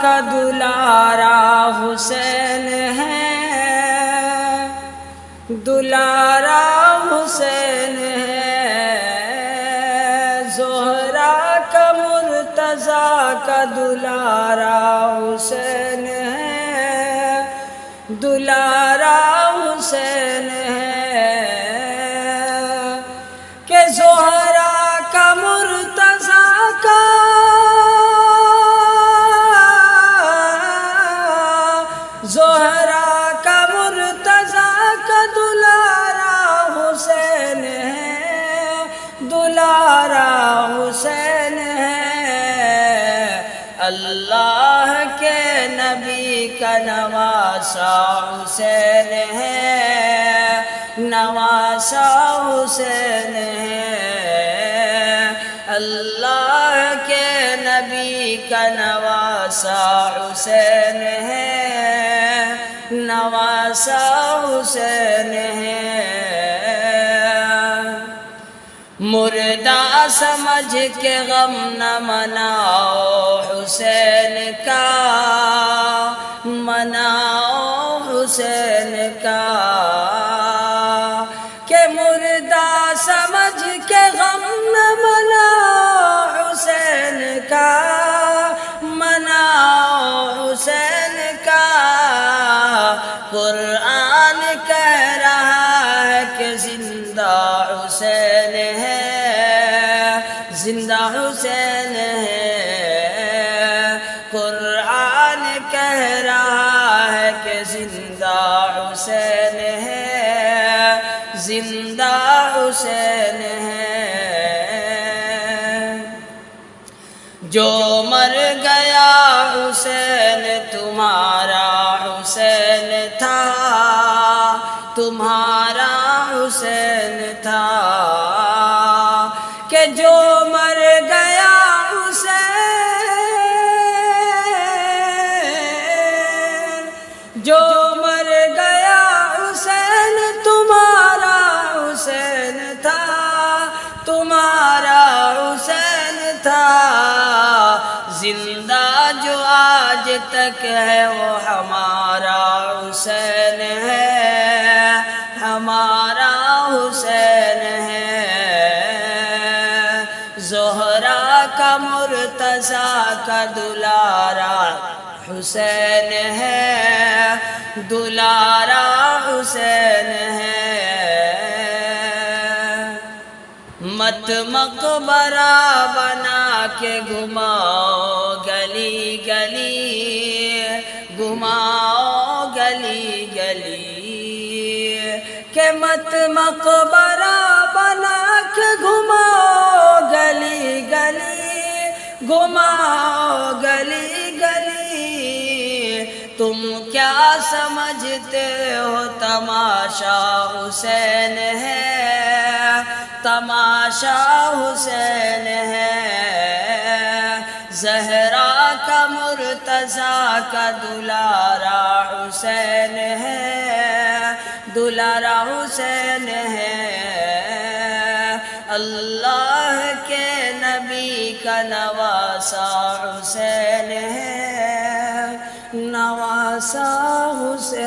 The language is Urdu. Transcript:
کا دلارا حسین ہے، دلارا حسین ہے، زہرا کا مرتضیٰ کا دلارا حسین ہے، دلارا حسین ہے، کہ زہرا کا مرتضیٰ کا زہرا کا مرتضیٰ کا دلارا حسین ہے، دلارا حسین ہے، اللہ کے نبی کا نواسا حسین ہے، نواسا حسین ہے، اللہ کے نبی کا نواسا حسین ہے، نواسا حسین ہے، مردہ سمجھ کے غم نہ مناؤ حسین کا، مناؤ حسین کا، کہ مردہ سمجھ کے غم نہ مناؤ حسین کا، مناؤ حسین کا، قرآن کہہ رہا ہے کہ زندہ حسین ہے، زندہ حسین ہے، قرآن کہہ رہا ہے کہ زندہ حسین ہے، زندہ حسین ہے، جو مر گیا حسین تمہارا حسین تھا، تمہارا حسین تھا، کہ جو مر گیا حسین، جو مر گیا حسین تمہارا حسین تھا، تمہارا حسین تھا، زندہ جو آج تک ہے وہ ہمارا حسین ہے، ہمارا حسین ہے، زہرا کا مرتضیٰ کا دلارا حسین ہے، دلارا حسین ہے، مت مقبرہ بنا کے گھماؤ گلی گلی، گھماؤ گلی گلی، کہ مت مقبرہ بنا کے گھماؤ گلی گلی، گھماؤ گلی گلی، تم کیا سمجھتے ہو تماشا حسین ہے، تماشا حسین ہے، زہرا کا مرتضیٰ کا دلارا حسین ہے، دلارا حسین ہے، اللہ کے نبی کا نواسا حسین ہے، نواسا حسین